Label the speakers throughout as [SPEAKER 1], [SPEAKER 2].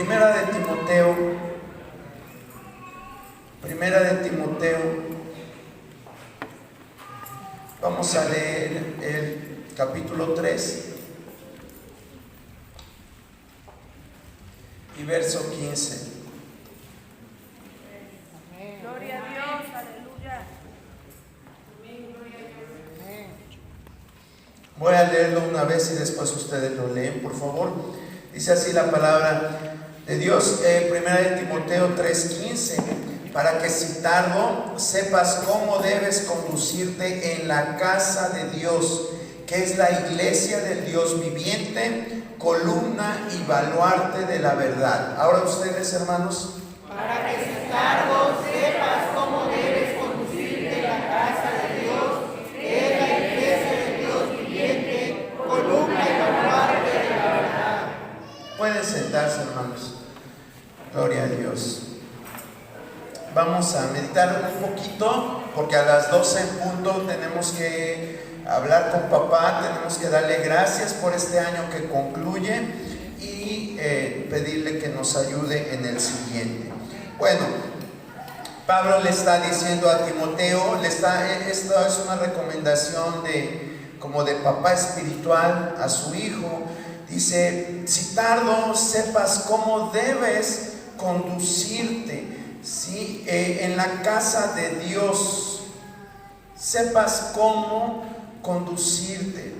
[SPEAKER 1] Primera de Timoteo, vamos a leer el capítulo 3 y verso 15.
[SPEAKER 2] Gloria a Dios, aleluya.
[SPEAKER 1] Voy a leerlo una vez y después ustedes lo leen, por favor. Dice así la palabra de Dios, Primera de Timoteo 3:15, para que si tardo sepas cómo debes conducirte en la casa de Dios, que es la iglesia del Dios viviente, columna y baluarte de la verdad. Ahora ustedes, hermanos.
[SPEAKER 3] Para que si tardo sepas cómo debes conducirte en la casa de Dios, que es la iglesia del Dios viviente, columna y baluarte de la verdad.
[SPEAKER 1] Pueden sentarse, hermanos. Gloria a Dios. Vamos a meditar un poquito, porque a las 12 en punto tenemos que hablar con papá, tenemos que darle gracias por este año que concluye y pedirle que nos ayude en el siguiente. Bueno, Pablo le está diciendo a Timoteo, esto es una recomendación como de papá espiritual a su hijo. Dice, si tardo sepas cómo debes conducirte, ¿sí? En la casa de Dios, sepas cómo conducirte.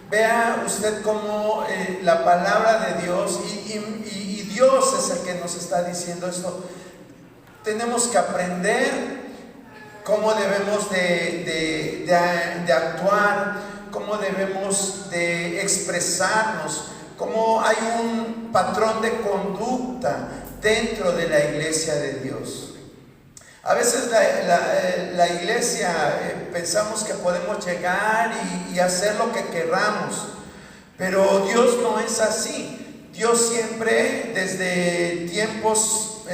[SPEAKER 1] Vea usted cómo la palabra de Dios y Dios es el que nos está diciendo esto. Tenemos que aprender cómo debemos de actuar, cómo debemos de expresarnos, cómo hay un patrón de conducta dentro de la iglesia de Dios. A veces la iglesia pensamos que podemos llegar y hacer lo que queramos, pero Dios no es así. Dios siempre, desde tiempos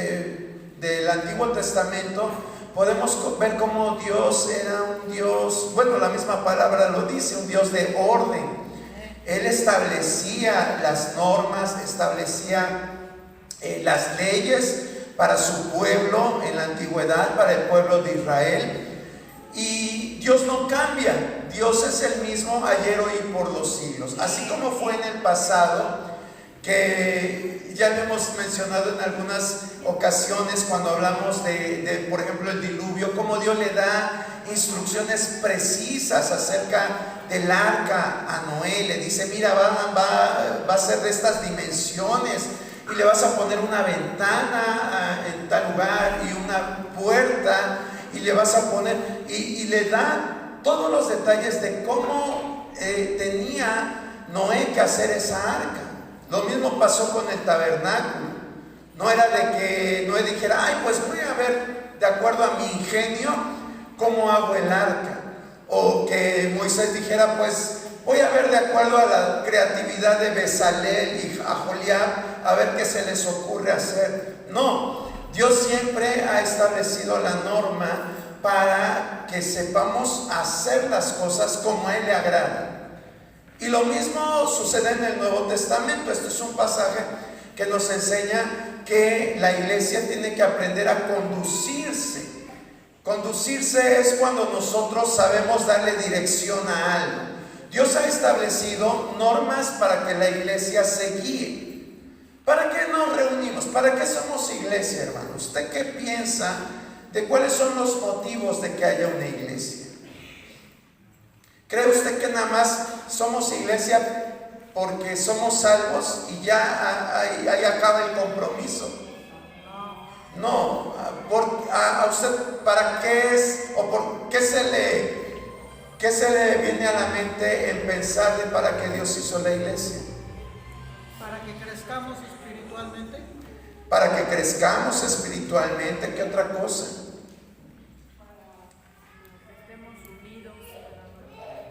[SPEAKER 1] del Antiguo Testamento, podemos ver cómo Dios era un Dios, bueno, la misma palabra lo dice, un Dios de orden. Él establecía las normas, establecía las leyes para su pueblo en la antigüedad, para el pueblo de Israel. Y Dios no cambia, Dios es el mismo ayer, hoy y por los siglos. Así como fue en el pasado, que ya lo hemos mencionado en algunas ocasiones cuando hablamos de por ejemplo, el diluvio, cómo Dios le da instrucciones precisas acerca del arca a Noé. Le dice, mira, va a ser de estas dimensiones, y le vas a poner una ventana en tal lugar y una puerta, y le vas a poner, y le da todos los detalles de cómo tenía Noé que hacer esa arca. Lo mismo pasó con el tabernáculo. No era de que Noé dijera, ay, pues voy a ver de acuerdo a mi ingenio cómo hago el arca, o que Moisés dijera, pues voy a ver de acuerdo a la creatividad de Bezalel y Aholiab, a ver qué se les ocurre hacer. No, Dios siempre ha establecido la norma para que sepamos hacer las cosas como a Él le agrada. Y lo mismo sucede en el Nuevo Testamento. Este es un pasaje que nos enseña que la iglesia tiene que aprender a conducirse. Conducirse es cuando nosotros sabemos darle dirección a algo. Dios ha establecido normas para que la iglesia se guíe. ¿Para qué nos reunimos? ¿Para qué somos iglesia, hermano? ¿Usted qué piensa de cuáles son los motivos de que haya una iglesia? ¿Cree usted que nada más somos iglesia porque somos salvos y ya ahí acaba el compromiso? No, a usted, ¿para qué es o por qué se le viene a la mente el pensar de para qué Dios hizo la iglesia?
[SPEAKER 4] Para que crezcamos espiritualmente.
[SPEAKER 1] Para que crezcamos espiritualmente, ¿qué otra cosa?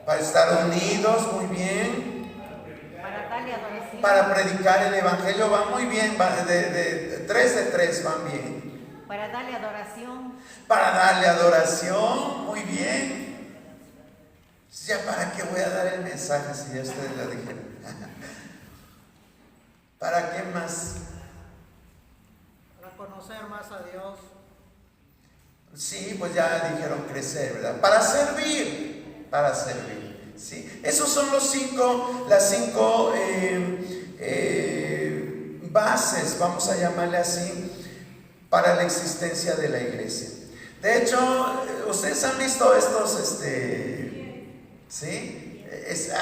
[SPEAKER 1] Para estar unidos, muy bien.
[SPEAKER 3] Para darle adoración.
[SPEAKER 1] Para predicar el evangelio, va muy bien, de 3 de 3 van bien.
[SPEAKER 3] Para darle adoración.
[SPEAKER 1] Para darle adoración, muy bien. Ya, ¿para qué voy a dar el mensaje si ya ustedes lo dijeron? ¿Para qué más?
[SPEAKER 4] conocer más a Dios.
[SPEAKER 1] Sí, pues ya dijeron crecer, ¿verdad? Para servir, ¿sí? Esos son las cinco bases, vamos a llamarle así, para la existencia de la iglesia. De hecho, ustedes han visto estos, ¿sí? Ese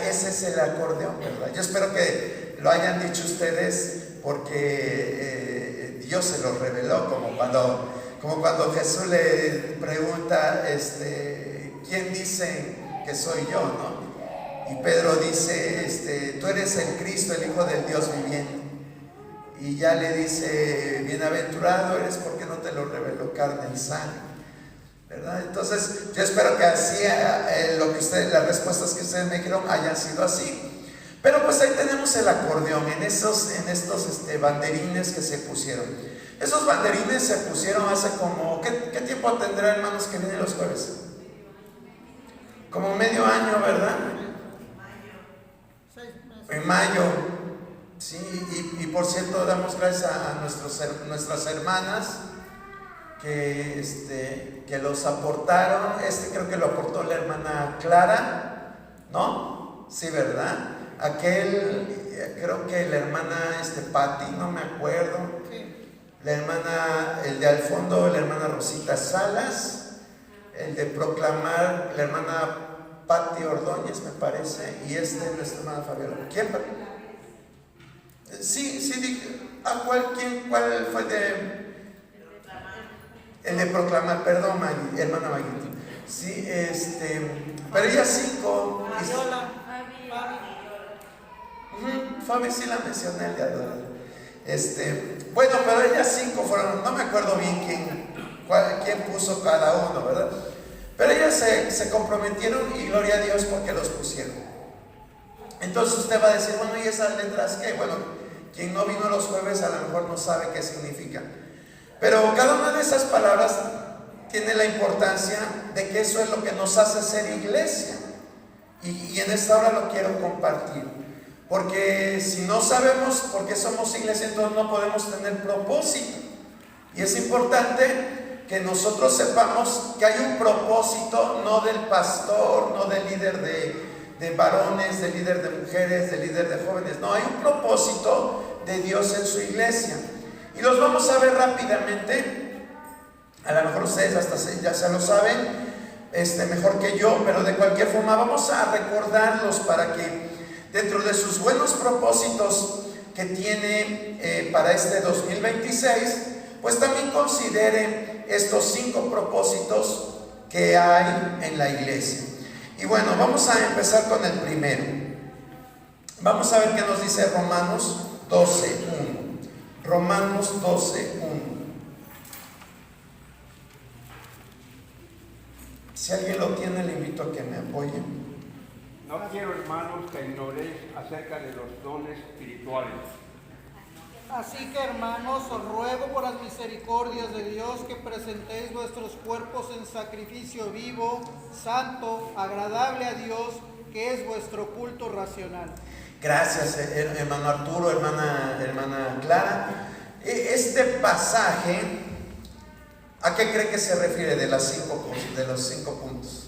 [SPEAKER 1] es el acordeón, ¿verdad? Yo espero que lo hayan dicho ustedes porque Dios se los reveló, como cuando Jesús le pregunta, ¿quién dicen que soy yo, no? Y Pedro dice, tú eres el Cristo, el Hijo del Dios viviente. Y ya le dice, bienaventurado eres porque no te lo reveló carne y sangre, ¿verdad? Entonces, yo espero que así, las respuestas que ustedes me dijeron hayan sido así. Pero pues ahí tenemos el acordeón, en estos banderines que se pusieron. Esos banderines se pusieron hace como, ¿qué tiempo tendrá, hermanos, que vienen los jueves? Como medio año, ¿verdad?
[SPEAKER 4] 6 meses.
[SPEAKER 1] En mayo, sí, y por cierto, damos gracias a nuestras hermanas que los aportaron. Creo que lo aportó la hermana Clara, ¿no? Sí, ¿verdad? Creo que la hermana Patti, no me acuerdo.
[SPEAKER 4] Sí.
[SPEAKER 1] La hermana, el de al fondo, la hermana Rosita Salas, el de proclamar, la hermana Patti Ordóñez, me parece, y nuestra hermana Fabiola. ¿Quién? Sí, ¿cuál fue el de proclamar? Perdón, hermana Maguito. Sí, pero ellas 5.
[SPEAKER 4] Fabiola,
[SPEAKER 1] Fabi sí la mencioné, el de adorar. Bueno, pero ellas 5 fueron, no me acuerdo bien quién puso cada uno, ¿verdad? Pero ellas se comprometieron y gloria a Dios porque los pusieron. Entonces usted va a decir, bueno, ¿y esas letras qué? Bueno, quien no vino los jueves a lo mejor no sabe qué significa. Pero cada una de esas palabras tiene la importancia de que eso es lo que nos hace ser iglesia. Y en esta hora lo quiero compartir. Porque si no sabemos por qué somos iglesia, entonces no podemos tener propósito. Y es importante que nosotros sepamos que hay un propósito, no del pastor, no del líder de varones, del líder de mujeres, del líder de jóvenes. No, hay un propósito de Dios en su iglesia. Y los vamos a ver rápidamente. A lo mejor ustedes hasta ya se lo saben, mejor que yo, pero de cualquier forma vamos a recordarlos para que dentro de sus buenos propósitos que tiene para este 2026, pues también consideren estos 5 propósitos que hay en la iglesia. Y bueno, vamos a empezar con el primero. Vamos a ver qué nos dice Romanos 12:1. Romanos 12:1. Si alguien lo tiene, le invito a que me apoye.
[SPEAKER 5] No quiero, hermanos, que ignoréis acerca de los dones espirituales.
[SPEAKER 4] Así que, hermanos, os ruego por las misericordias de Dios que presentéis vuestros cuerpos en sacrificio vivo, santo, agradable a Dios, que es vuestro culto racional.
[SPEAKER 1] Gracias, hermano Arturo, hermana Clara. Este pasaje, ¿a qué cree que se refiere de los 5 puntos?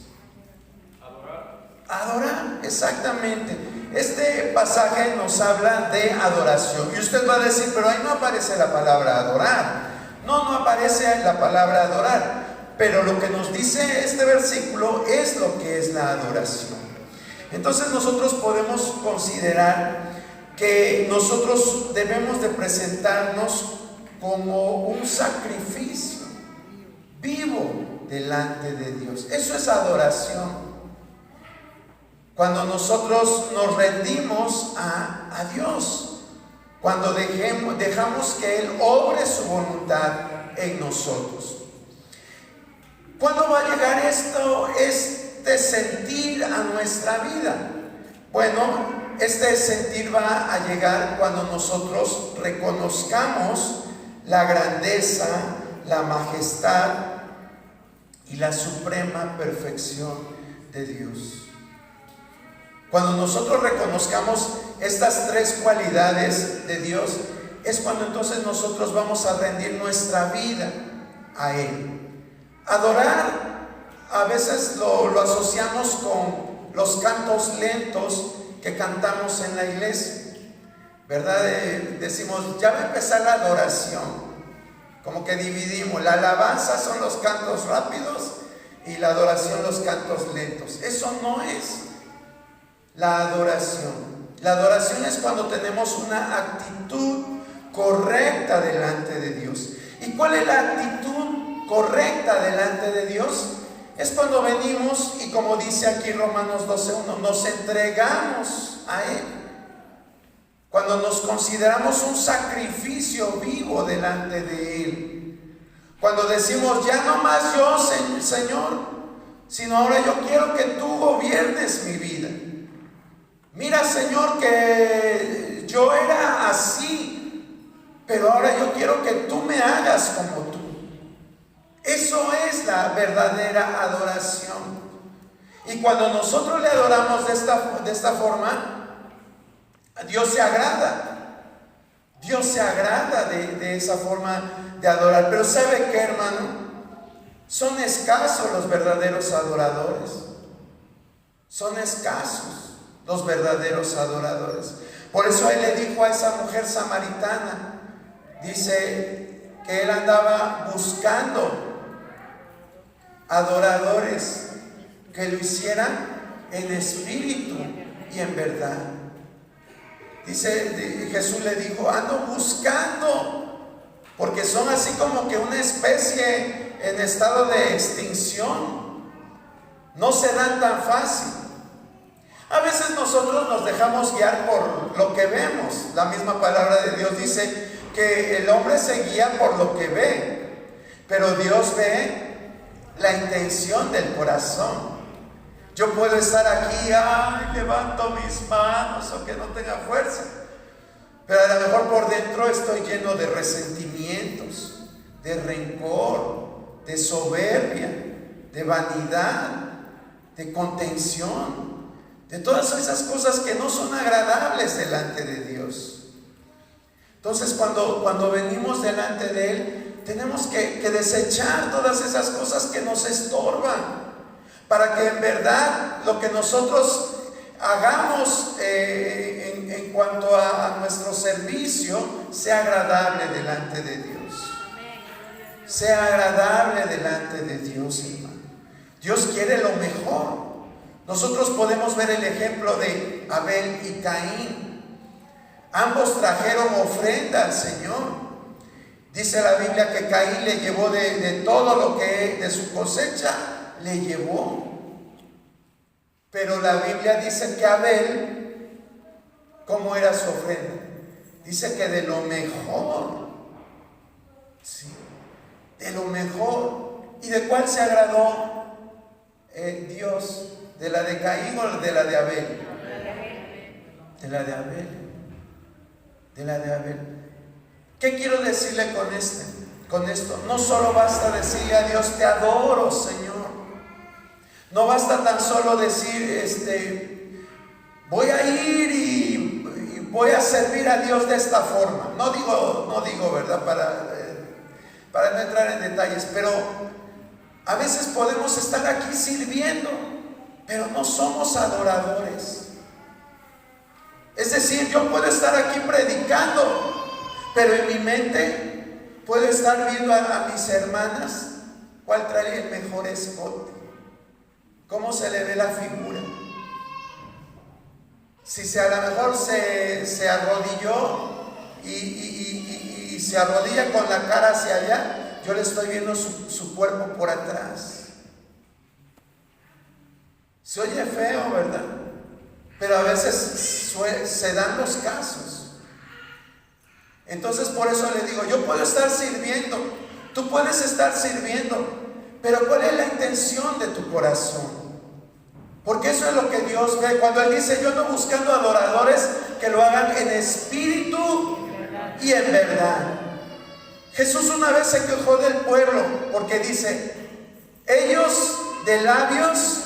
[SPEAKER 1] Adorar, exactamente. Este pasaje nos habla de adoración. Y usted va a decir, pero ahí no aparece la palabra adorar. No aparece la palabra adorar. Pero lo que nos dice este versículo es lo que es la adoración. Entonces nosotros podemos considerar que nosotros debemos de presentarnos como un sacrificio vivo delante de Dios. Eso es adoración. Cuando nosotros nos rendimos a Dios, cuando dejamos que Él obre su voluntad en nosotros. ¿Cuándo va a llegar este sentir a nuestra vida? Bueno, este sentir va a llegar cuando nosotros reconozcamos la grandeza, la majestad y la suprema perfección de Dios. Cuando nosotros reconozcamos estas 3 cualidades de Dios, es cuando entonces nosotros vamos a rendir nuestra vida a Él. Adorar a veces lo asociamos con los cantos lentos que cantamos en la iglesia, ¿verdad? Decimos, ya va a empezar la adoración. Como que dividimos, la alabanza son los cantos rápidos y la adoración los cantos lentos. Eso no es la adoración. La adoración es cuando tenemos una actitud correcta delante de Dios. ¿Y cuál es la actitud correcta delante de Dios? Es cuando venimos y, como dice aquí Romanos 12:1, nos entregamos a Él. Cuando nos consideramos un sacrificio vivo delante de Él. Cuando decimos, ya no más yo, Señor, sino ahora yo quiero que tú gobiernes mi vida. Mira, Señor, que yo era así, pero ahora yo quiero que tú me hagas como tú. Eso es la verdadera adoración. Y cuando nosotros le adoramos de esta forma, Dios se agrada. Dios se agrada de esa forma de adorar. Pero ¿sabe qué, hermano? Son escasos los verdaderos adoradores. Son escasos los verdaderos adoradores. Por eso Él le dijo a esa mujer samaritana, dice que Él andaba buscando adoradores que lo hicieran en espíritu y en verdad. Dice, Jesús le dijo, ando buscando, porque son así como que una especie en estado de extinción. No se dan tan fácil. A veces nosotros nos dejamos guiar por lo que vemos. La misma palabra de Dios dice que el hombre se guía por lo que ve, pero Dios ve la intención del corazón. Yo puedo estar aquí, levanto mis manos, aunque no tenga fuerza, pero a lo mejor por dentro estoy lleno de resentimientos, de rencor, de soberbia, de vanidad, de contención, de todas esas cosas que no son agradables delante de Dios. Entonces cuando venimos delante de Él, tenemos que desechar todas esas cosas que nos estorban, para que en verdad lo que nosotros hagamos en cuanto a nuestro servicio sea agradable delante de Dios. Sea agradable delante de Dios, hermano. Dios quiere lo mejor. Nosotros podemos ver el ejemplo de Abel y Caín. Ambos trajeron ofrenda al Señor. Dice la Biblia que Caín le llevó de todo lo que de su cosecha le llevó. Pero la Biblia dice que Abel, ¿cómo era su ofrenda? Dice que de lo mejor. Sí, de lo mejor. ¿Y de cuál se agradó Dios? ¿De la de Caín o de la de Abel? De la de Abel. De la de Abel. ¿Qué quiero decirle con esto? No solo basta decirle a Dios, te adoro, Señor. No basta tan solo decir, voy a ir y voy a servir a Dios de esta forma. No digo, ¿verdad? Para no entrar en detalles, pero a veces podemos estar aquí sirviendo, pero no somos adoradores. Es decir, yo puedo estar aquí predicando, pero en mi mente puedo estar viendo a mis hermanas cuál trae el mejor escote, cómo se le ve la figura. Si a lo mejor se arrodilló y se arrodilla con la cara hacia allá, yo le estoy viendo su cuerpo por atrás. Se oye feo, ¿verdad? Pero a veces se dan los casos. Entonces por eso le digo, yo puedo estar sirviendo, tú puedes estar sirviendo, pero ¿cuál es la intención de tu corazón? Porque eso es lo que Dios ve. Cuando Él dice, yo ando buscando adoradores que lo hagan en espíritu y en verdad. Jesús una vez se quejó del pueblo porque dice, ellos de labios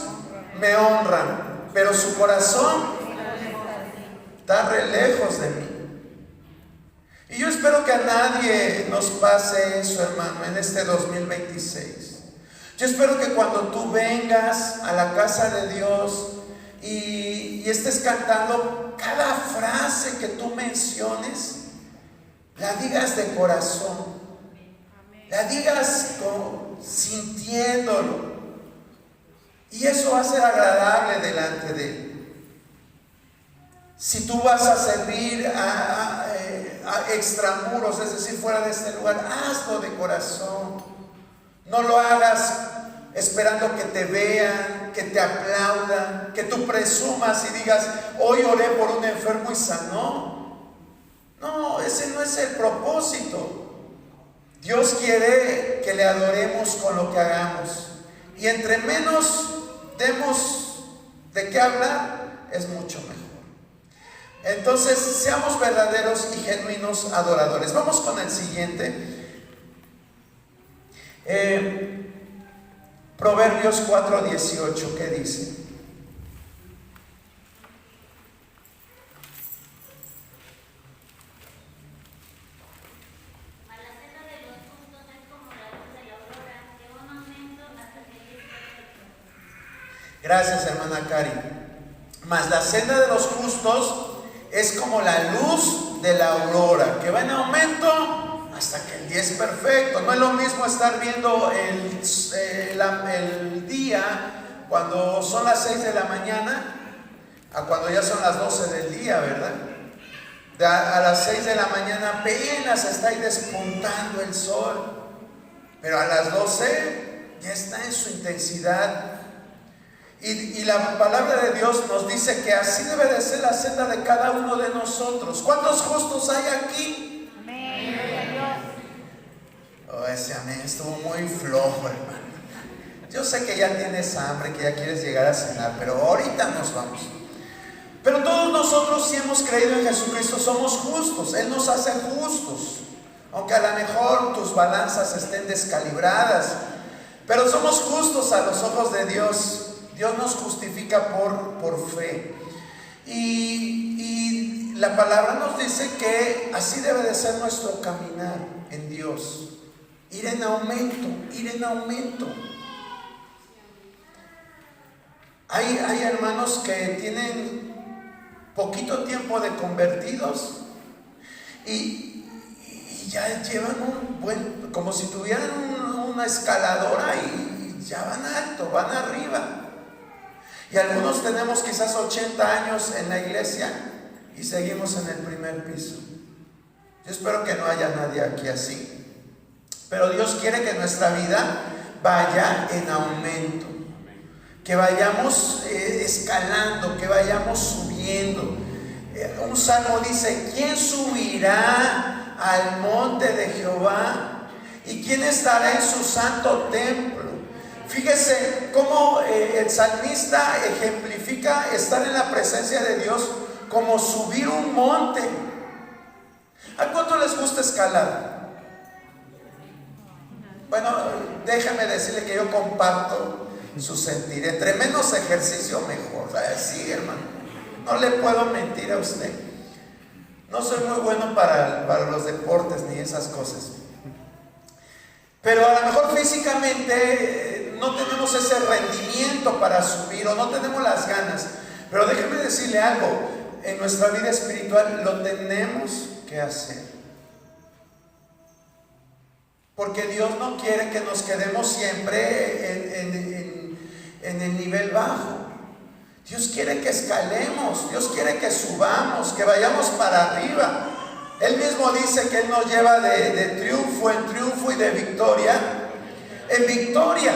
[SPEAKER 1] me honran, pero su corazón está re lejos de mí. Y yo espero que a nadie nos pase eso, hermano, en este 2026. Yo espero que cuando tú vengas a la casa de Dios y estés cantando, cada frase que tú menciones, la digas de corazón, la digas sintiéndolo, y eso va a ser agradable delante de Él. Si tú vas a servir a extramuros, es decir, fuera de este lugar, hazlo de corazón. No lo hagas esperando que te vean, que te aplaudan, que tú presumas y digas, hoy oré por un enfermo y sanó. No, ese no es el propósito. Dios quiere que le adoremos con lo que hagamos. Y entre menos demos de qué hablar, es mucho mejor. Entonces, seamos verdaderos y genuinos adoradores. Vamos con el siguiente. Proverbios 4:18, ¿qué dice? Gracias, hermana Cari. Mas la senda de los justos es como la luz de la aurora, que va en aumento hasta que el día es perfecto. No es lo mismo estar viendo el día cuando son las 6 de la mañana a cuando ya son las 12 del día, ¿verdad? A las 6 de la mañana apenas está ahí despuntando el sol, pero a las 12 ya está en su intensidad. Y la palabra de Dios nos dice que así debe de ser la senda de cada uno de nosotros. ¿Cuántos justos hay aquí?
[SPEAKER 2] Amén.
[SPEAKER 1] Oh, ese amén estuvo muy flojo, hermano. Yo sé que ya tienes hambre, que ya quieres llegar a cenar, pero ahorita nos vamos. Pero todos nosotros, si hemos creído en Jesucristo, somos justos. Él nos hace justos, aunque a lo mejor tus balanzas estén descalibradas, pero somos justos a los ojos de Dios. Dios nos justifica por fe. Y la palabra nos dice que así debe de ser nuestro caminar en Dios. Ir en aumento, ir en aumento. Hay hermanos que tienen poquito tiempo de convertidos y ya llevan como si tuvieran una escaladora y ya van alto, van arriba. Y algunos tenemos quizás 80 años en la iglesia y seguimos en el primer piso. Yo espero que no haya nadie aquí así. Pero Dios quiere que nuestra vida vaya en aumento, que vayamos escalando, que vayamos subiendo. Un salmo dice: ¿quién subirá al monte de Jehová? ¿Y quién estará en su santo templo? Fíjese cómo el salmista ejemplifica estar en la presencia de Dios como subir un monte. ¿A cuánto les gusta escalar? Bueno, déjame decirle que yo comparto su sentir. Entre menos ejercicio, mejor. Sí, hermano, no le puedo mentir a usted. No soy muy bueno para los deportes ni esas cosas. Pero a lo mejor físicamente no tenemos ese rendimiento para subir, o no tenemos las ganas. Pero déjeme decirle algo: en nuestra vida espiritual lo tenemos que hacer, porque Dios no quiere que nos quedemos siempre en el nivel bajo. Dios quiere que escalemos, Dios quiere que subamos, que vayamos para arriba. Él mismo dice que Él nos lleva de triunfo en triunfo y de victoria en victoria.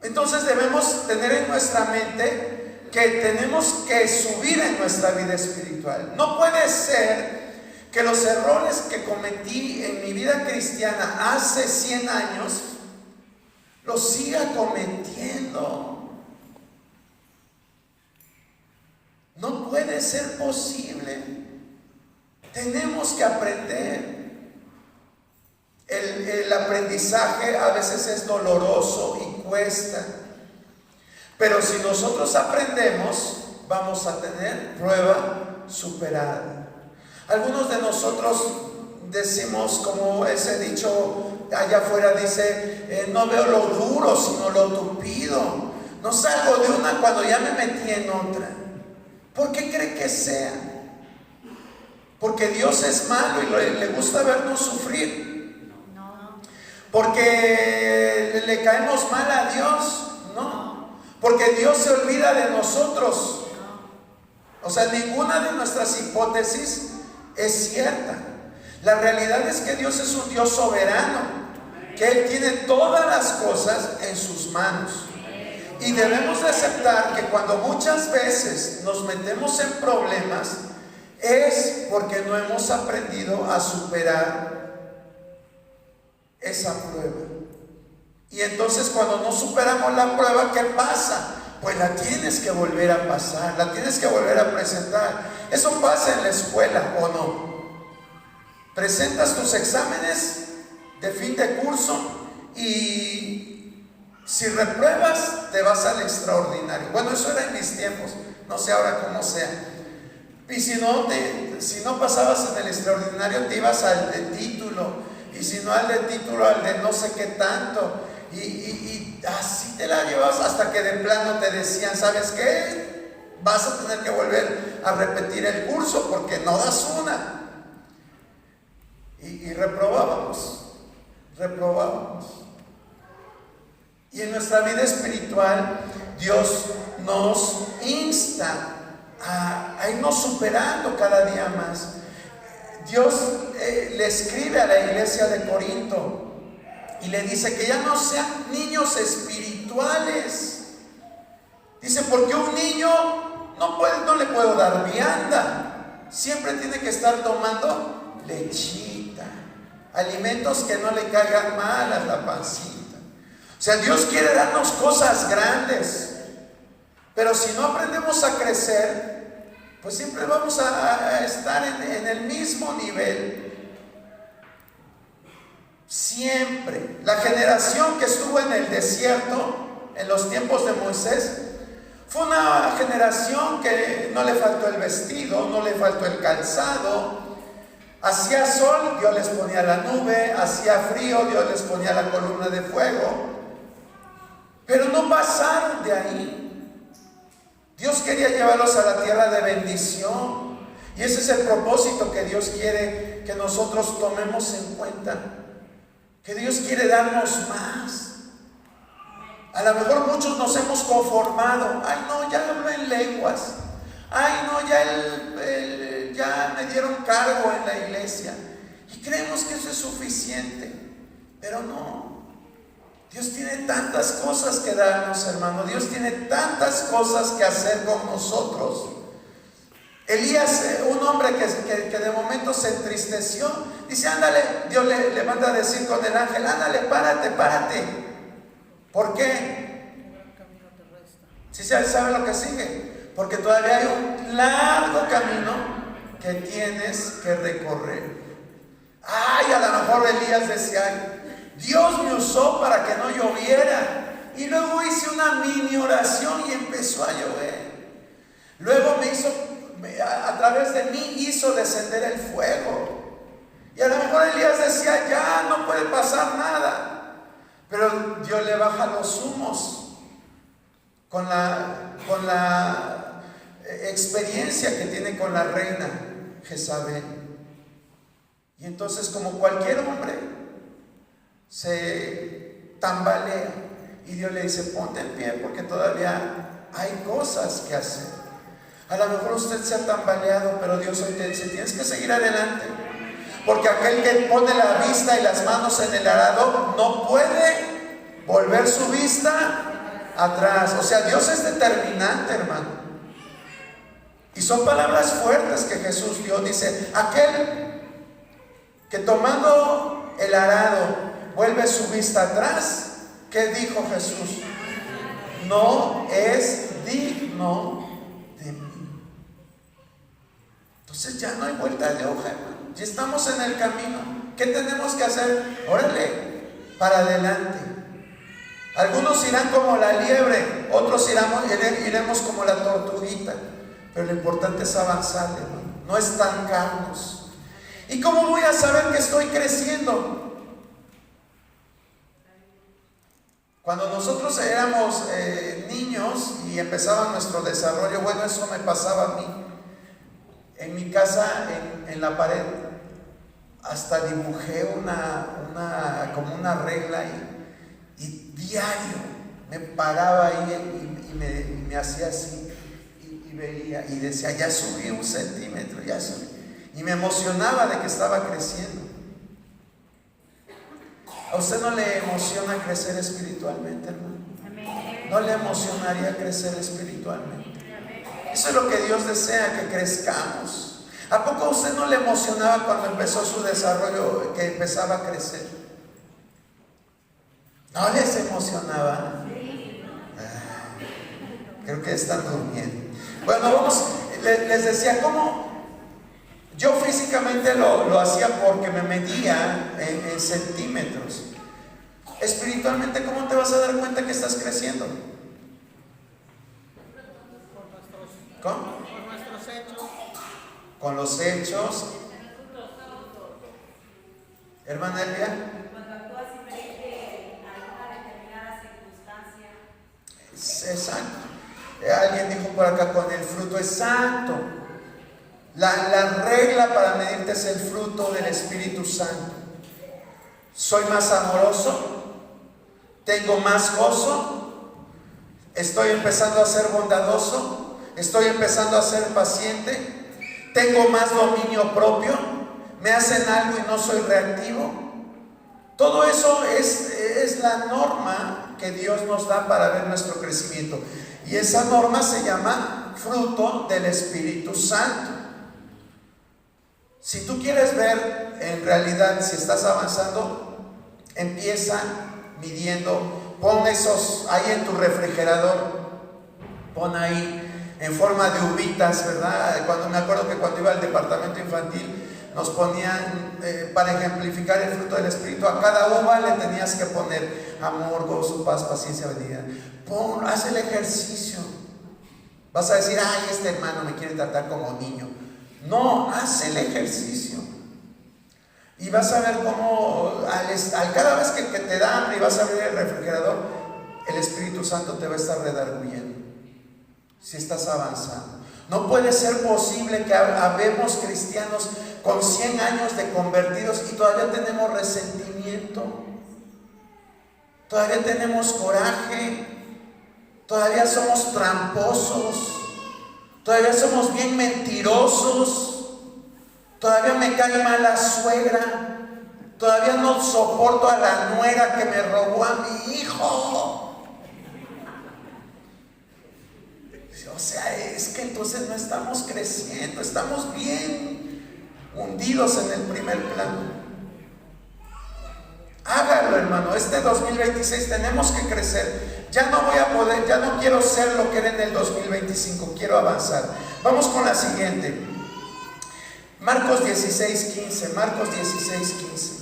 [SPEAKER 1] Entonces debemos tener en nuestra mente que tenemos que subir en nuestra vida espiritual. No puede ser que los errores que cometí en mi vida cristiana hace 100 años los siga cometiendo. No puede ser posible. Tenemos que aprender. El aprendizaje a veces es doloroso y cuesta, pero si nosotros aprendemos, vamos a tener prueba superada. Algunos de nosotros decimos, como ese dicho allá afuera dice, no veo lo duro, sino lo tupido. No salgo de una cuando ya me metí en otra. ¿Por qué cree que sea? ¿Porque Dios es malo y le gusta vernos sufrir? No. ¿Porque le caemos mal a Dios? No. ¿Porque Dios se olvida de nosotros? O sea, ninguna de nuestras hipótesis es cierta. La realidad es que Dios es un Dios soberano, que Él tiene todas las cosas en sus manos. Y debemos de aceptar que cuando muchas veces nos metemos en problemas, es porque no hemos aprendido a superar esa prueba. Y entonces cuando no superamos la prueba, ¿qué pasa? Pues la tienes que volver a pasar, la tienes que volver a presentar. Eso pasa en la escuela, ¿o no? Presentas tus exámenes de fin de curso y si repruebas, te vas al extraordinario. Bueno, eso era en mis tiempos, no sé ahora cómo sea. Y si no pasabas en el extraordinario, te ibas al de título, y si no al de título, al de no sé qué tanto, y así te la llevabas hasta que de plano te decían, ¿sabes qué? Vas a tener que volver a repetir el curso porque no das una. Y reprobábamos. Y en nuestra vida espiritual, Dios nos insta a irnos superando cada día más. Dios le escribe a la iglesia de Corinto y le dice que ya no sean niños espirituales. Dice, porque un niño no le puedo dar vianda, siempre tiene que estar tomando lechita, alimentos que no le caigan mal a la pancita. O sea, Dios quiere darnos cosas grandes, pero si no aprendemos a crecer, pues siempre vamos a estar en el mismo nivel. Siempre. La generación que estuvo en el desierto, en los tiempos de Moisés, fue una generación que no le faltó el vestido, no le faltó el calzado. Hacía sol, Dios les ponía la nube. Hacía frío, Dios les ponía la columna de fuego. Pero no pasaron de ahí. Dios quería llevarlos a la tierra de bendición. Y ese es el propósito que Dios quiere que nosotros tomemos en cuenta. Que Dios quiere darnos más. A lo mejor muchos nos hemos conformado. Ay, no, ya hablo en lenguas. Ay, no, ya me dieron cargo en la iglesia. Y creemos que eso es suficiente. Pero no. Dios tiene tantas cosas que darnos, hermano. Dios tiene tantas cosas que hacer con nosotros. Elías, un hombre que de momento se entristeció, dice, ándale, Dios le manda a decir con el ángel, ándale, párate. ¿Por qué? ¿Sí sabe lo que sigue? Porque todavía hay un largo camino que tienes que recorrer. Ay, a lo mejor Elías decía, ay, Dios me usó para que no lloviera. Y luego hice una mini oración y empezó a llover. Luego a través de mí hizo descender el fuego. Y a lo mejor Elías decía, ya no puede pasar nada. Pero Dios le baja los humos con la experiencia que tiene con la reina Jezabel. Y entonces, como cualquier hombre, se tambalea y Dios le dice, ponte en pie porque todavía hay cosas que hacer. A lo mejor usted se ha tambaleado, pero Dios hoy te dice, tienes que seguir adelante, porque aquel que pone la vista y las manos en el arado no puede volver su vista atrás. O sea, Dios es determinante, hermano. Y son palabras fuertes que Jesús dio. Dice, aquel que tomando el arado vuelve su vista atrás, ¿qué dijo Jesús? No es digno de mí. Entonces ya no hay vuelta de hoja, hermano. Ya estamos en el camino. ¿Qué tenemos que hacer? Órale, para adelante. Algunos irán como la liebre, otros iremos como la tortuguita. Pero lo importante es avanzar, hermano. No estancarnos. ¿Y cómo voy a saber que estoy creciendo? Cuando nosotros éramos niños y empezaba nuestro desarrollo, bueno, eso me pasaba a mí. En mi casa, en la pared, hasta dibujé como una regla y diario me paraba ahí y me hacía así y veía y decía, ya subí 1 centímetro, ya subí. Y me emocionaba de que estaba creciendo. ¿A usted no le emociona crecer espiritualmente, hermano? ¿No le emocionaría crecer espiritualmente? Eso es lo que Dios desea, que crezcamos. ¿A poco a usted no le emocionaba cuando empezó su desarrollo, que empezaba a crecer? ¿No les emocionaba? Creo que están durmiendo. Bueno, les decía cómo yo físicamente lo hacía porque me medía en centímetros. Espiritualmente, ¿cómo te vas a dar cuenta que estás creciendo? ¿Cómo?
[SPEAKER 4] Con nuestros hechos.
[SPEAKER 1] Con los hechos. Hermana Elvia.
[SPEAKER 2] Cuando actúas diferente a una determinada circunstancia.
[SPEAKER 1] Exacto. Alguien dijo por acá, con el fruto. Exacto. La regla para medirte es el fruto del Espíritu Santo. Soy más amoroso, tengo más gozo, estoy empezando a ser bondadoso, estoy empezando a ser paciente, tengo más dominio propio, me hacen algo y no soy reactivo. Todo eso es la norma que Dios nos da para ver nuestro crecimiento. Y esa norma se llama fruto del Espíritu Santo. Si tú quieres ver en realidad si estás avanzando, empieza midiendo. Pon esos ahí en tu refrigerador. Pon ahí en forma de uvitas, ¿verdad? Me acuerdo que cuando iba al departamento infantil nos ponían, para ejemplificar el fruto del Espíritu, a cada uva le tenías que poner amor, gozo, paz, paciencia, benignidad. Haz el ejercicio. Vas a decir, ay, este hermano me quiere tratar como niño. No, haz el ejercicio. Y vas a ver cómo cada vez que te da hambre y vas a abrir el refrigerador, el Espíritu Santo te va a estar redarguyendo. Si estás avanzando. No puede ser posible que habemos cristianos con 100 años de convertidos y todavía tenemos resentimiento, todavía tenemos coraje, todavía somos tramposos, todavía somos bien mentirosos, todavía me cae mal la suegra, todavía no soporto a la nuera que me robó a mi hijo. O sea, es que entonces no estamos creciendo, estamos bien hundidos en el primer plano. Hágalo, hermano. Este 2026 tenemos que crecer. Ya no voy a poder, ya no quiero ser lo que era en el 2025, quiero avanzar. Vamos con la siguiente. Marcos 16:15. Marcos 16:15.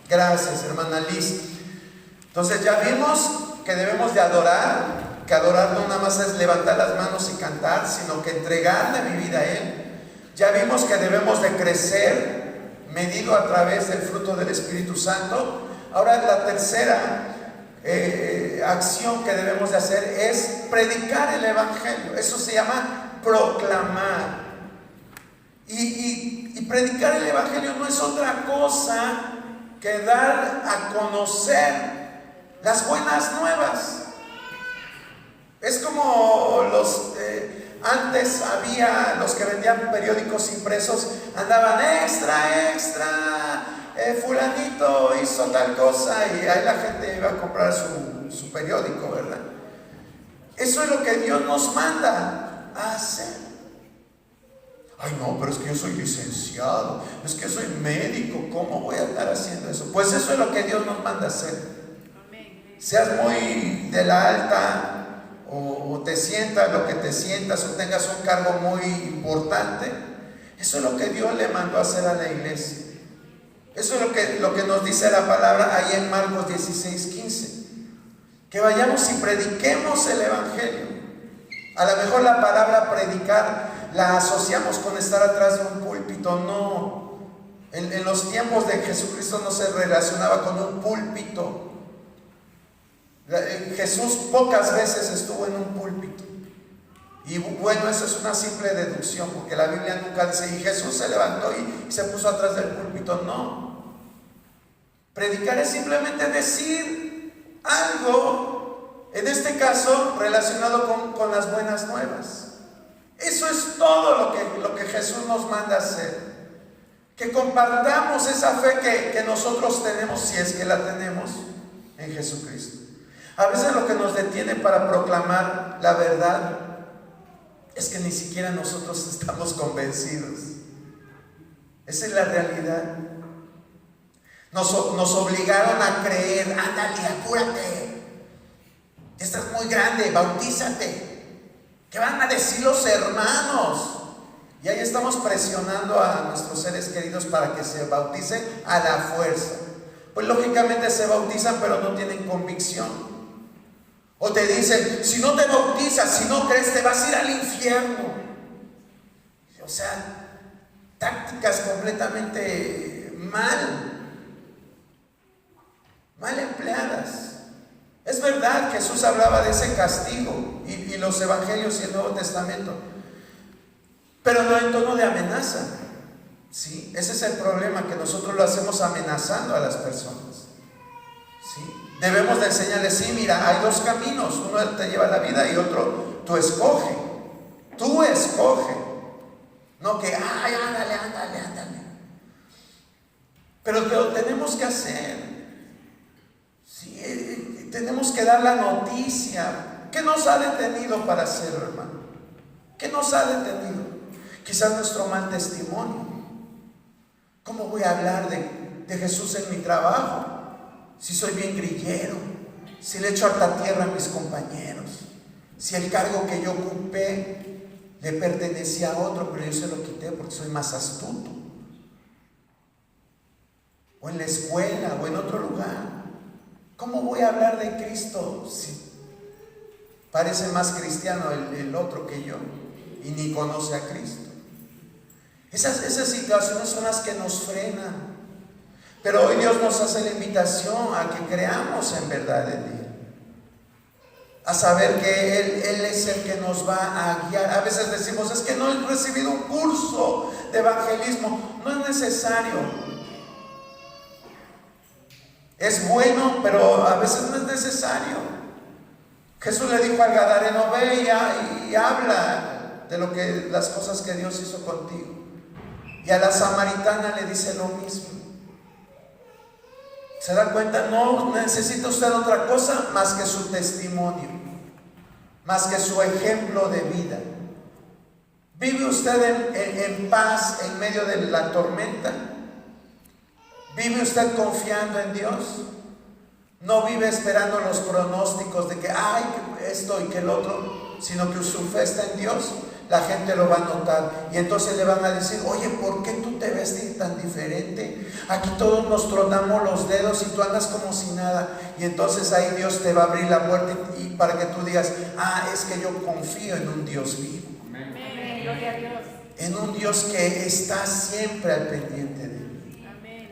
[SPEAKER 1] Gracias, hermana Liz. Entonces ya vimos que debemos de adorar, que adorar no nada más es levantar las manos y cantar, sino que entregarle mi vida a Él. Ya vimos que debemos de crecer, medido a través del fruto del Espíritu Santo. Ahora la tercera acción que debemos de hacer es predicar el Evangelio. Eso se llama proclamar. Y predicar el Evangelio no es otra cosa que dar a conocer las buenas nuevas. Es como antes había los que vendían periódicos impresos, andaban extra, fulanito hizo tal cosa, y ahí la gente iba a comprar su periódico, ¿verdad? Eso es lo que Dios nos manda a hacer. Ay, no, pero es que yo soy licenciado, es que soy médico, ¿cómo voy a estar haciendo eso? Pues eso es lo que Dios nos manda a hacer. Seas muy de la alta, o te sientas lo que te sientas, o tengas un cargo muy importante, eso es lo que Dios le mandó a hacer a la iglesia. Eso es lo que nos dice la palabra ahí en Marcos 16:15. Que vayamos y prediquemos el Evangelio. A lo mejor la palabra predicar la asociamos con estar atrás de un púlpito. No. En los tiempos de Jesucristo no se relacionaba con un púlpito. Jesús pocas veces estuvo en un púlpito. Y bueno, eso es una simple deducción, porque la Biblia nunca dice, y Jesús se levantó y se puso atrás del púlpito. No. Predicar es simplemente decir algo, en este caso relacionado con las buenas nuevas. Eso es todo lo que Jesús nos manda hacer. Que compartamos esa fe que nosotros tenemos, si es que la tenemos, en Jesucristo. A veces lo que nos detiene para proclamar la verdad es que ni siquiera nosotros estamos convencidos. Esa es la realidad. Nos obligaron a creer, ándale, apúrate, ya estás muy grande, bautízate. ¿Qué van a decir los hermanos? Y ahí estamos presionando a nuestros seres queridos para que se bauticen a la fuerza. Pues lógicamente se bautizan, pero no tienen convicción. O te dicen, si no te bautizas, si no crees, te vas a ir al infierno. O sea, tácticas completamente mal empleadas. Es verdad, Jesús hablaba de ese castigo y los evangelios y el Nuevo Testamento, pero no en tono de amenaza. ¿Sí? Ese es el problema, que nosotros lo hacemos amenazando a las personas. ¿Sí? Debemos de enseñarles, sí, mira, hay dos caminos, uno te lleva a la vida y otro tú escoge. Tú escoge. No que, ay, ándale. Pero lo tenemos que hacer. Sí, tenemos que dar la noticia. ¿Qué nos ha detenido para hacerlo, hermano? ¿Qué nos ha detenido? Quizás nuestro mal testimonio. ¿Cómo voy a hablar de Jesús en mi trabajo? Si soy bien grillero, si le echo harta tierra a mis compañeros, si el cargo que yo ocupé le pertenecía a otro, pero yo se lo quité porque soy más astuto. O en la escuela, o en otro lugar. ¿Cómo voy a hablar de Cristo si parece más cristiano el otro que yo y ni conoce a Cristo? Esas situaciones son las que nos frenan. Pero hoy Dios nos hace la invitación a que creamos en verdad en Él. A saber que Él es el que nos va a guiar. A veces decimos, es que no he recibido un curso de evangelismo. No es necesario. Es bueno, pero a veces no es necesario. Jesús le dijo al gadareno, ve y habla de las cosas que Dios hizo contigo. Y a la samaritana le dice lo mismo. ¿Se da cuenta? No necesita usted otra cosa más que su testimonio, más que su ejemplo de vida. ¿Vive usted en paz en medio de la tormenta? ¿Vive usted confiando en Dios? No vive esperando los pronósticos de que hay esto y que el otro, sino que su fe está en Dios. La gente lo va a notar y entonces le van a decir, oye, ¿por qué tú te ves tan diferente? Aquí todos nos tronamos los dedos y tú andas como si nada. Y entonces ahí Dios te va a abrir la puerta y para que tú digas, es que yo confío en un Dios vivo.
[SPEAKER 2] Amén. Gloria a Dios.
[SPEAKER 1] En un Dios que está siempre al pendiente de mí.
[SPEAKER 2] Amén.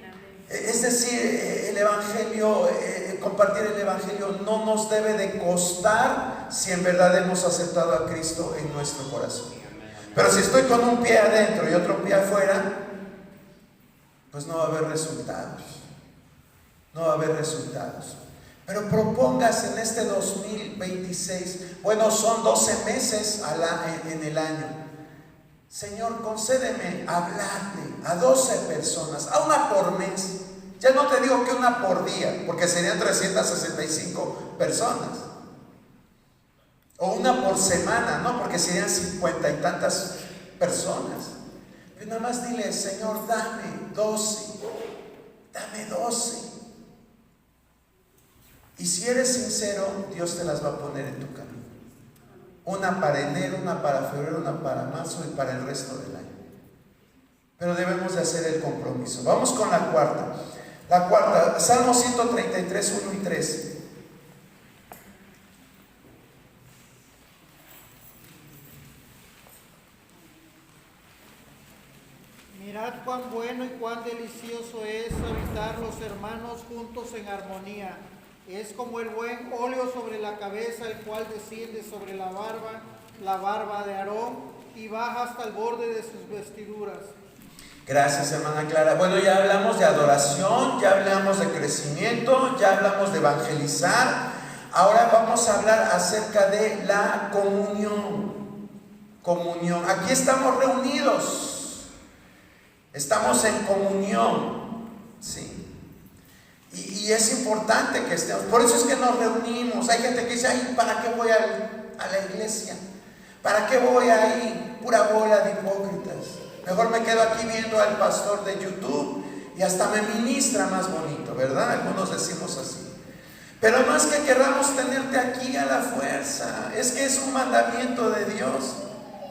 [SPEAKER 1] Es decir, el Evangelio, compartir el Evangelio no nos debe de costar si en verdad hemos aceptado a Cristo en nuestro corazón. Pero si estoy con un pie adentro y otro pie afuera, pues no va a haber resultados. No va a haber resultados. Pero propóngase en este 2026, bueno, son 12 meses en el año. Señor, concédeme hablarle a 12 personas, a una por mes. Ya no te digo que una por día, porque serían 365 personas. O una por semana, ¿no? Porque serían 50 y tantas personas. Pero nada más dile, Señor, dame 12. Dame 12. Y si eres sincero, Dios te las va a poner en tu camino. Una para enero, una para febrero, una para marzo y para el resto del año. Pero debemos de hacer el compromiso. Vamos con la cuarta. La cuarta, Salmo 133, 1 y 3.
[SPEAKER 4] Mirad cuán bueno y cuán delicioso es habitar los hermanos juntos en armonía. Es como el buen óleo sobre la cabeza, el cual desciende sobre la barba de Aarón, y baja hasta el borde de sus vestiduras.
[SPEAKER 1] Gracias, hermana Clara. Bueno, ya hablamos de adoración, ya hablamos de crecimiento, ya hablamos de evangelizar. Ahora vamos a hablar acerca de la comunión. Comunión. Aquí estamos reunidos. Estamos en comunión. Sí. Y es importante que estemos. Por eso es que nos reunimos. Hay gente que dice, ay, ¿para qué voy a la iglesia? ¿Para qué voy ahí? Pura bola de hipócritas. Mejor me quedo aquí viendo al pastor de YouTube y hasta me ministra más bonito, ¿verdad? Algunos decimos así. Pero no es que queramos tenerte aquí a la fuerza, es que es un mandamiento de Dios,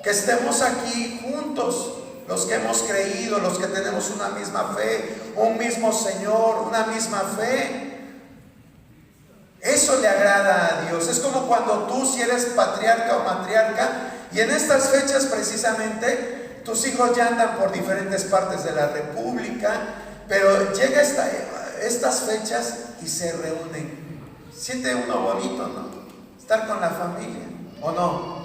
[SPEAKER 1] que estemos aquí juntos, los que hemos creído, los que tenemos una misma fe, un mismo Señor, una misma fe. Eso le agrada a Dios. Es como cuando tú, si eres patriarca o matriarca, y en estas fechas precisamente tus hijos ya andan por diferentes partes de la república, pero llega estas fechas y se reúnen. Siente uno bonito, ¿no? Estar con la familia, ¿o no?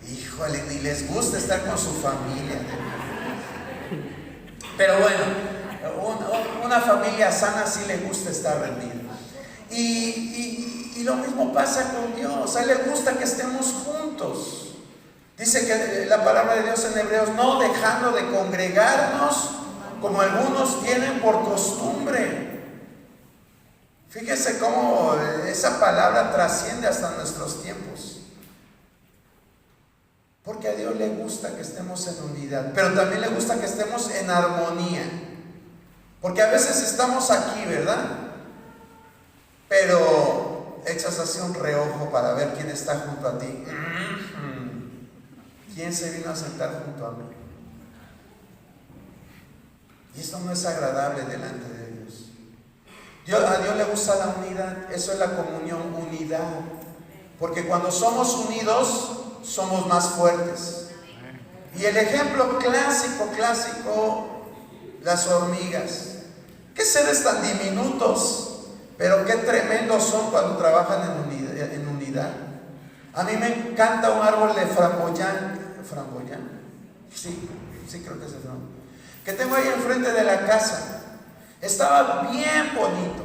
[SPEAKER 1] Híjole, ni les gusta estar con su familia. Pero bueno, una familia sana sí le gusta estar reunida. Y lo mismo pasa con Dios. A Él le gusta que estemos juntos. Dice que la palabra de Dios en Hebreos, no dejando de congregarnos como algunos tienen por costumbre. Fíjese cómo esa palabra trasciende hasta nuestros tiempos. Porque a Dios le gusta que estemos en unidad, pero también le gusta que estemos en armonía. Porque a veces estamos aquí, ¿verdad? Pero echas así un reojo para ver quién está junto a ti. ¿Quién se vino a sentar junto a mí? Y esto no es agradable delante de Dios. A Dios le gusta la unidad. Eso es la comunión, unidad. Porque cuando somos unidos, somos más fuertes. Y el ejemplo clásico, las hormigas. Qué seres tan diminutos, pero qué tremendos son cuando trabajan en unidad. A mí me encanta un árbol de framboyán. Sí, creo que es el framboyán, que tengo ahí enfrente de la casa. Estaba bien bonito.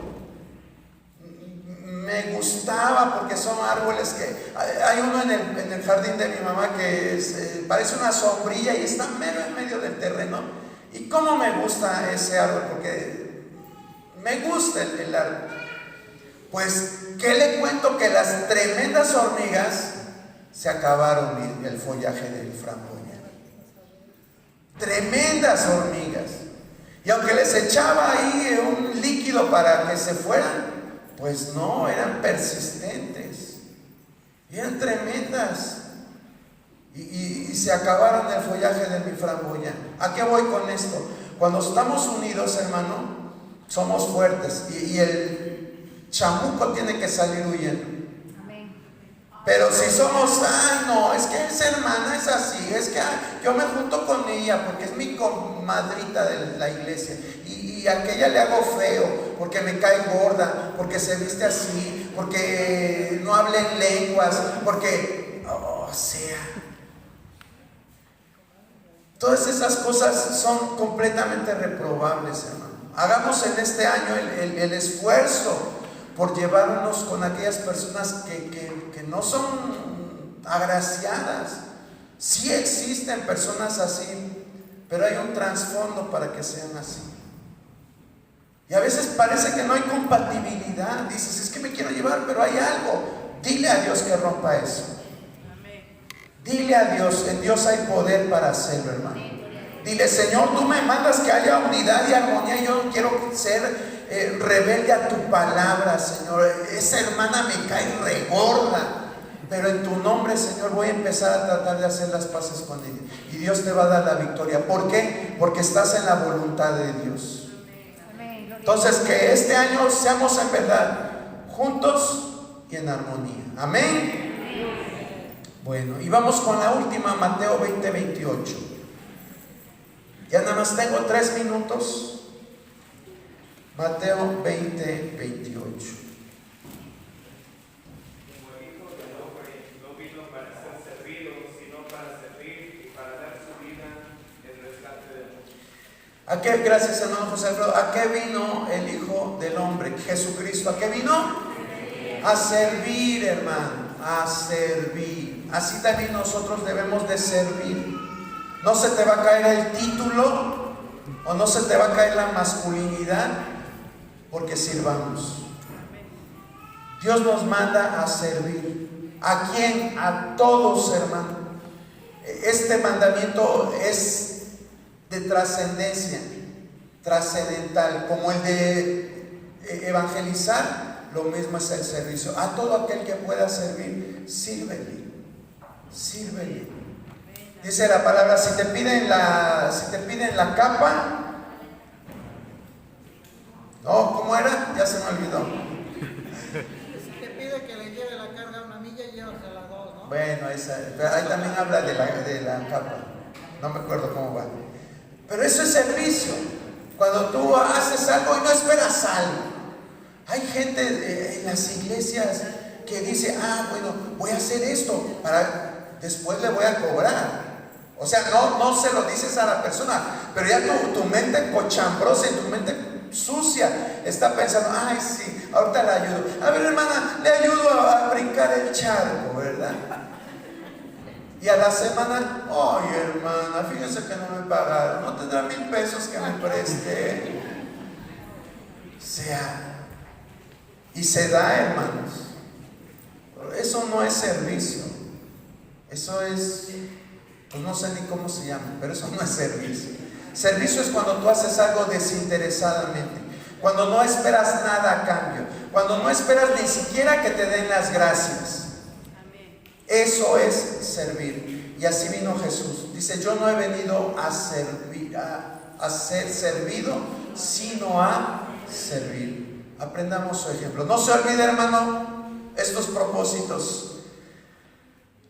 [SPEAKER 1] Me gustaba porque son árboles que... Hay uno en el jardín de mi mamá que parece una sombrilla y está mero en medio del terreno. Y cómo me gusta ese árbol, porque me gusta el árbol. Pues, ¿qué le cuento? Que las tremendas hormigas se acabaron el follaje del framboyán. Tremendas hormigas. Y aunque les echaba ahí un líquido para que se fueran, pues no, eran persistentes. Y eran tremendas. Y se acabaron el follaje de mi framboyán. ¿A qué voy con esto? Cuando estamos unidos, hermano, somos fuertes. Y el chamuco tiene que salir huyendo. Pero si somos, ay no, es que esa hermana es así, es que yo me junto con ella porque es mi comadrita de la iglesia, y a aquella le hago feo porque me cae gorda, porque se viste así, porque no habla en lenguas, porque, todas esas cosas son completamente reprobables, hermano. Hagamos en este año el esfuerzo por llevarnos con aquellas personas que no son agraciadas. Sí existen personas así, pero hay un trasfondo para que sean así. Y a veces parece que no hay compatibilidad. Dices, es que me quiero llevar, pero hay algo. Dile a Dios que rompa eso. Dile a Dios, en Dios hay poder para hacerlo, hermano. Dile, Señor, tú me mandas que haya unidad y armonía, y yo no quiero ser rebelde a tu palabra, Señor. Esa hermana me cae regorda, pero en tu nombre, Señor, voy a empezar a tratar de hacer las paces con ella, y Dios te va a dar la victoria. ¿Por qué? Porque estás en la voluntad de Dios. Entonces, que este año seamos en verdad juntos y en armonía. Amén. Bueno, y vamos con la última, Mateo 20:28. Ya nada más tengo 3 minutos. Mateo 20, 28. ¿A qué, gracias hermano José Alfredo, a qué vino el Hijo del Hombre, Jesucristo? ¿A qué vino? A servir, hermano, a servir. Así también nosotros debemos de servir. No se te va a caer el título o no se te va a caer la masculinidad porque sirvamos. Dios nos manda a servir. ¿A quién? A todos, hermano. Este mandamiento es de trascendencia, trascendental, como el de evangelizar, lo mismo es el servicio. A todo aquel que pueda servir, sírvele, sírvele. Dice la palabra, si te piden la capa, no, ¿cómo era? Ya se me olvidó.
[SPEAKER 4] Si te pide que le lleve la carga a una milla, llévasela a 2, ¿no?
[SPEAKER 1] Bueno, ahí también habla de la capa, no me acuerdo cómo va. Pero eso es servicio. Cuando tú haces algo y no esperas algo. Hay gente en las iglesias que dice, bueno, voy a hacer esto, después le voy a cobrar. O sea, no se lo dices a la persona, pero ya tu mente cochambrosa y tu mente sucia está pensando, sí, ahorita le ayudo. A ver, hermana, le ayudo a brincar el charco, ¿verdad? Y a la semana, hermana, fíjese que no me pagaron, no tendrá 1,000 pesos que me preste. Y se da, hermanos. Eso no es servicio. Eso es, pues no sé ni cómo se llama, pero eso no es servicio. Servicio es cuando tú haces algo desinteresadamente, cuando no esperas nada a cambio, cuando no esperas ni siquiera que te den las gracias. Eso es servir. Y así vino Jesús. Dice, yo no he venido a servir, a ser servido, sino a servir. Aprendamos su ejemplo. No se olvide, hermano, estos propósitos: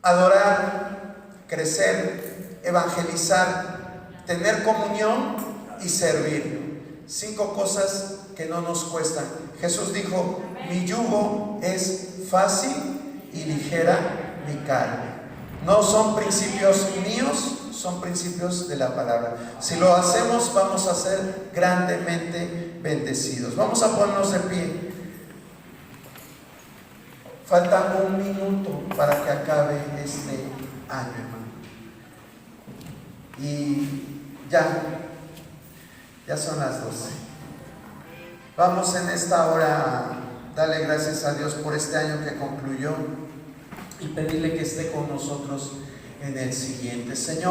[SPEAKER 1] adorar, crecer, evangelizar, tener comunión y servir. 5 cosas que no nos cuestan. Jesús dijo, mi yugo es fácil y ligera mi carga. No son principios míos, son principios de la palabra. Si lo hacemos, vamos a ser grandemente bendecidos. Vamos a ponernos de pie. Falta 1 minuto para que acabe este año, hermano. Y ya son las 12. Vamos en esta hora a darle gracias a Dios por este año que concluyó y pedirle que esté con nosotros en el siguiente. Señor,